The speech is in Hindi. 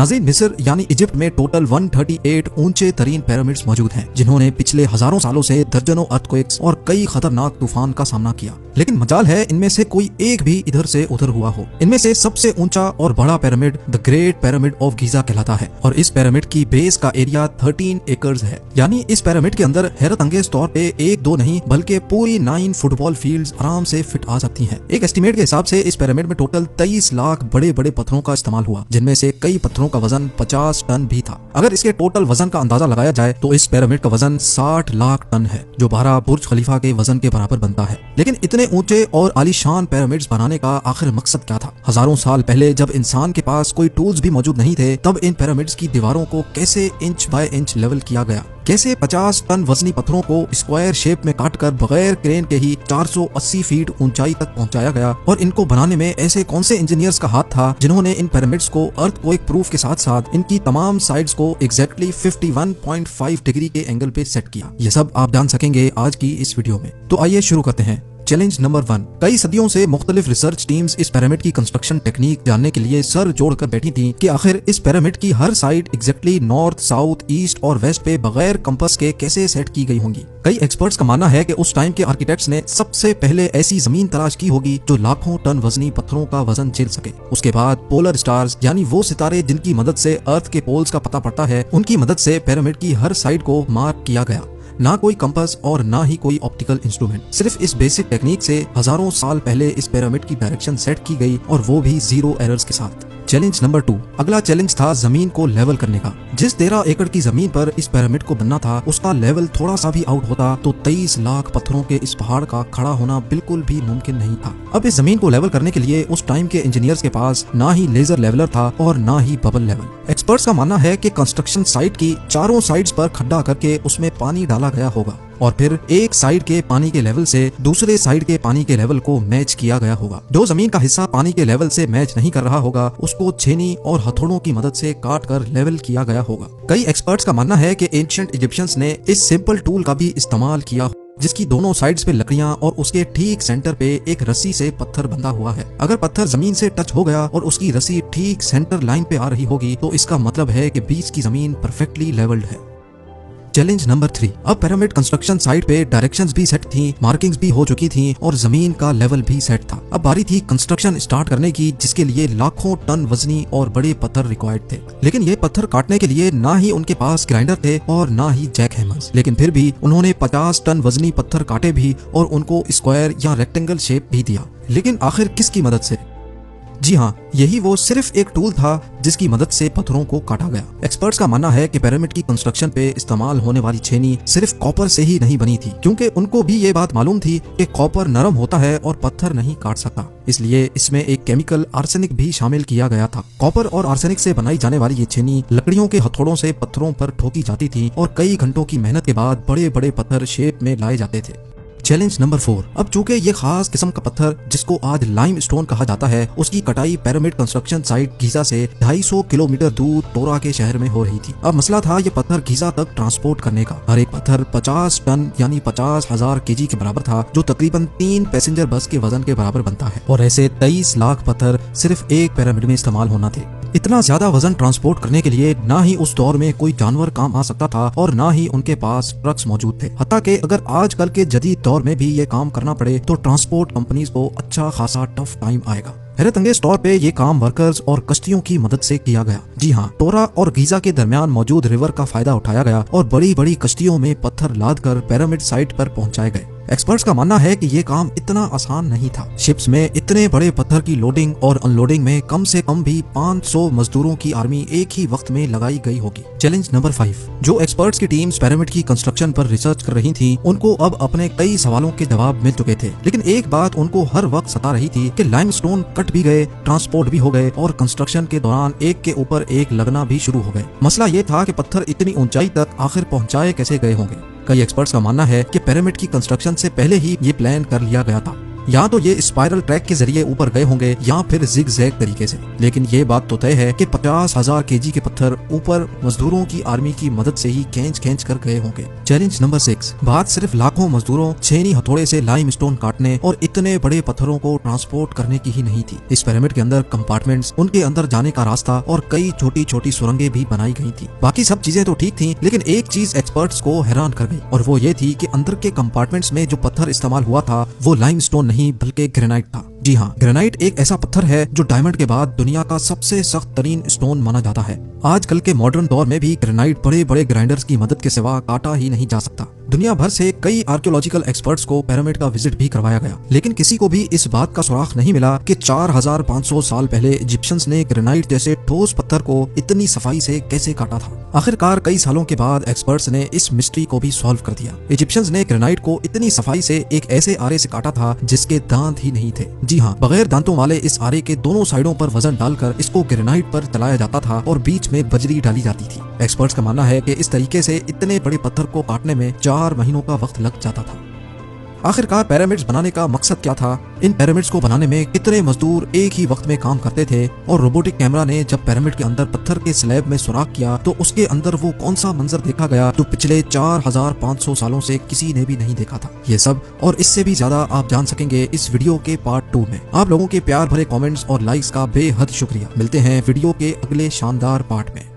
नाज़रीन, मिस्र यानी इजिप्ट में टोटल 138 ऊंचे तरीन पिरामिड्स मौजूद हैं, जिन्होंने पिछले हजारों सालों से दर्जनों अर्थक्वेक्स और कई खतरनाक तूफान का सामना किया। लेकिन मजाल है इनमें से कोई एक भी इधर से उधर हुआ हो। इनमें से सबसे ऊंचा और बड़ा pyramid the great pyramid of Giza कहलाता है और इस पिरामिड की बेस का एरिया 13 एकर्स है। यानी इस पिरामिड के अंदर हैरत अंगेज तौर पे एक दो नहीं बल्कि पूरी 9 फुटबॉल फील्ड्स आराम से फिट आ सकती हैं। एक एस्टिमेट के हिसाब से इस पिरामिड में टोटल 23 लाख बड़े बड़े पत्थरों का इस्तेमाल हुआ, जिनमें से कई पत्थरों का वजन 50 टन भी था। अगर इसके टोटल वजन का अंदाजा लगाया जाए तो इस पिरामिड का वजन 60 लाख टन है, जो 12 बुर्ज खलीफा के वजन के बराबर बनता है। लेकिन इतने ऊंचे और आलीशान पिरामिड्स बनाने का आखिर मकसद क्या था? हजारों साल पहले जब इंसान के पास कोई टूल्स भी मौजूद नहीं थे, तब इन पिरामिड्स की दीवारों को कैसे इंच बाय इंच लेवल किया गया? कैसे 50 टन वजनी पत्थरों को स्क्वायर शेप में काटकर बगैर क्रेन के ही 480 फीट ऊंचाई तक पहुंचाया गया? और इनको बनाने में ऐसे कौन से इंजीनियर्स का हाथ था जिन्होंने इन पिरामिड्स को अर्थक्वेक प्रूफ के साथ साथ इनकी तमाम साइड्स को एग्जैक्टली 51.5 डिग्री के एंगल पे सेट किया? ये सब आप जान सकेंगे आज की इस वीडियो में। तो आइए शुरू करते हैं। Challenge number 1। कई सदियों से मुख्तलिफ रिसर्च टीम्स इस पिरामिड की कंस्ट्रक्शन टेक्निक जानने के लिए सर जोड़कर बैठी थी कि आखिर इस पिरामिड की हर side exactly north, south, east और वेस्ट पे बगैर कंपास के कैसे सेट की गई होंगी। कई एक्सपर्ट्स का मानना है कि उस टाइम के आर्किटेक्ट्स ने सबसे पहले ऐसी जमीन तलाश की होगी जो लाखों टन वजनी पत्थरों का वजन झेल सके। उसके बाद पोलर स्टार्स यानी वो सितारे जिनकी मदद से अर्थ के पोल्स का पता पड़ता है, उनकी मदद से पिरामिड की हर साइड को मार्क किया गया। ना कोई कंपास और ना ही कोई ऑप्टिकल इंस्ट्रूमेंट, सिर्फ इस बेसिक टेक्निक से हजारों साल पहले इस पिरामिड की डायरेक्शन सेट की गई और वो भी 0 एरर्स के साथ। Challenge number 2। अगला चैलेंज था जमीन को लेवल करने का। जिस 13 एकड़ की जमीन पर इस पिरामिड को बनना था, उसका लेवल थोड़ा सा भी आउट होता तो 23 लाख पत्थरों के इस पहाड़ का खड़ा होना बिल्कुल भी मुमकिन नहीं था। अब इस जमीन को लेवल करने के लिए उस टाइम के इंजीनियर्स के पास ना ही लेजर लेवलर था और ना ही बबल लेवल। एक्सपर्ट्स का मानना है कि कंस्ट्रक्शन साइट की चारों साइड्स पर खड्डा करके उसमें पानी डाला गया होगा और फिर एक साइड के पानी के लेवल से दूसरे साइड के पानी के लेवल को मैच किया गया होगा। जो जमीन का हिस्सा पानी के लेवल से मैच नहीं कर रहा होगा, उसको छेनी और हथौड़ों की मदद से काट कर लेवल किया गया होगा। कई एक्सपर्ट्स का मानना है कि एंशिएंट इजिप्शियंस ने इस सिंपल टूल का भी इस्तेमाल किया, जिसकी दोनों साइड्स पे लकड़ियां और उसके ठीक सेंटर पे एक रस्सी से पत्थर बंधा हुआ है। अगर पत्थर जमीन से टच हो गया और उसकी रस्सी ठीक सेंटर लाइन पे आ रही होगी तो इसका मतलब है कि बीच की जमीन परफेक्टली लेवल्ड है। Challenge number 3। अब पिरामिड कंस्ट्रक्शन साइट पे डायरेक्शंस भी सेट थी, मार्किंग्स भी हो चुकी थी और जमीन का लेवल भी सेट था। अब बारी थी कंस्ट्रक्शन स्टार्ट करने की, जिसके लिए लाखों टन वजनी और बड़े पत्थर रिक्वायर्ड थे। लेकिन ये पत्थर काटने के लिए ना ही उनके पास ग्राइंडर थे और ना ही जैक हैमर्स। लेकिन फिर भी उन्होंने 50 टन वजनी पत्थर काटे भी और उनको स्क्वायर या रेक्टेंगल शेप भी दिया। लेकिन आखिर किसकी मदद से? जी हाँ, यही वो सिर्फ एक टूल था जिसकी मदद से पत्थरों को काटा गया। एक्सपर्ट्स का मानना है कि पिरामिड की कंस्ट्रक्शन पे इस्तेमाल होने वाली छेनी सिर्फ कॉपर से ही नहीं बनी थी, क्योंकि उनको भी ये बात मालूम थी कि कॉपर नरम होता है और पत्थर नहीं काट सकता। इसलिए इसमें एक केमिकल आर्सेनिक भी शामिल किया गया था। कॉपर और आर्सेनिक से बनाई जाने वाली ये छेनी लकड़ियों के हथौड़ों से पत्थरों पर ठोकी जाती थी और कई घंटों की मेहनत के बाद बड़े बड़े पत्थर शेप में लाए जाते थे। Challenge number 4। अब चूंकि ये खास किस्म का पत्थर जिसको आज लाइम स्टोन कहा जाता है, उसकी कटाई पिरामिड कंस्ट्रक्शन साइट गीजा से 250 किलोमीटर दूर टोरा के शहर में हो रही थी। अब मसला था ये पत्थर गीजा तक ट्रांसपोर्ट करने का। हर एक पत्थर 50 टन यानी 50,000 केजी के बराबर था, जो तकरीबन 3 पैसेंजर बस के वजन के बराबर बनता है। और ऐसे 23 लाख पत्थर सिर्फ एक पिरामिड में इस्तेमाल होना थे। इतना ज्यादा वजन ट्रांसपोर्ट करने के लिए ना ही उस दौर में कोई जानवर काम आ सकता था और ना ही उनके पास ट्रक्स मौजूद थे। हत्ता कि अगर आजकल के जदीद दौर में भी ये काम करना पड़े तो ट्रांसपोर्ट कंपनीज को अच्छा खासा टफ टाइम आएगा। हैरत अंगेज तौर पे ये काम वर्कर्स और कश्तियों की मदद से किया गया। जी हाँ, टोरा और गीजा के दरमियान मौजूद रिवर का फायदा उठाया गया और बड़ी बड़ी कश्तियों में पत्थर लाद कर पिरामिड साइट पर पहुंचाए गए। एक्सपर्ट्स का मानना है कि ये काम इतना आसान नहीं था। शिप्स में इतने बड़े पत्थर की लोडिंग और अनलोडिंग में कम से कम भी 500 मजदूरों की आर्मी एक ही वक्त में लगाई गई होगी। Challenge number 5। जो एक्सपर्ट्स की टीम्स पिरामिड की कंस्ट्रक्शन पर रिसर्च कर रही थी, उनको अब अपने कई सवालों के जवाब मिल चुके थे। लेकिन एक बात उनको हर वक्त सता रही थी कि लाइमस्टोन कट भी गए, ट्रांसपोर्ट भी हो गए और कंस्ट्रक्शन के दौरान एक के ऊपर एक लगना भी शुरू हो गए। मसला ये था कि पत्थर इतनी ऊंचाई तक आखिर पहुंचाए कैसे गए होंगे। कई एक्सपर्ट्स का मानना है कि पिरामिड की कंस्ट्रक्शन से पहले ही ये प्लान कर लिया गया था। या तो ये स्पाइरल ट्रैक के जरिए ऊपर गए होंगे या फिर जिग जैग तरीके से, लेकिन ये बात तो तय है कि 50,000 केजी के पत्थर ऊपर मजदूरों की आर्मी की मदद से ही खींच कर गए होंगे। चैलेंज नंबर 6, बात सिर्फ लाखों मजदूरों छेनी हथौड़े से लाइमस्टोन काटने और इतने बड़े पत्थरों को ट्रांसपोर्ट करने की ही नहीं थी। इस पिरामिड के अंदर कंपार्टमेंट्स, उनके अंदर जाने का रास्ता और कई छोटी छोटी सुरंगें भी बनाई गई थी। बाकी सब चीजें तो ठीक थी, लेकिन एक चीज एक्सपर्ट्स को हैरान कर गई और वो ये थी कि अंदर के कंपार्टमेंट्स में जो पत्थर इस्तेमाल हुआ था वो लाइमस्टोन नहीं बल्कि ग्रेनाइट था। जी हाँ, ग्रेनाइट एक ऐसा पत्थर है जो डायमंड के बाद दुनिया का सबसे सख्त तरीन स्टोन माना जाता है। आजकल के मॉडर्न दौर में भी ग्रेनाइट बड़े बड़े ग्राइंडर्स की मदद के सिवा काटा ही नहीं जा सकता। दुनिया भर से कई आर्कियोलॉजिकल एक्सपर्ट्स को पिरामिड का विजिट भी करवाया गया, लेकिन किसी को भी इस बात का सुराग नहीं मिला कि 4500 साल पहले इजिप्शियंस ने ग्रेनाइट जैसे ठोस पत्थर को इतनी सफाई से कैसे काटा था। आखिरकार कई सालों के बाद एक्सपर्ट्स ने इस मिस्ट्री को भी सॉल्व कर दिया। इजिप्शियंस ने ग्रेनाइट को इतनी सफाई से एक ऐसे आरे से काटा था जिसके दांत ही नहीं थे। जी हाँ, बगैर दांतों वाले इस आरे के दोनों साइडों पर वजन डालकर इसको ग्रेनाइट पर चलाया जाता था और बीच में बजरी डाली जाती थी। एक्सपर्ट्स का मानना है कि इस तरीके से इतने बड़े पत्थर को काटने में 4 महीनों का वक्त लग जाता था। आखिरकार पिरामिड्स बनाने का मकसद क्या था? इन पिरामिड्स को बनाने में कितने मजदूर एक ही वक्त में काम करते थे? और रोबोटिक कैमरा ने जब पिरामिड के अंदर पत्थर के स्लैब में सुराख किया तो उसके अंदर वो कौन सा मंजर देखा गया जो पिछले 4500 सालों से किसी ने भी नहीं देखा था? ये सब और इससे भी ज्यादा आप जान सकेंगे इस वीडियो के पार्ट 2 में। आप लोगों के प्यार भरे कमेंट्स और लाइक्स का बेहद शुक्रिया। मिलते हैं वीडियो के अगले शानदार पार्ट में।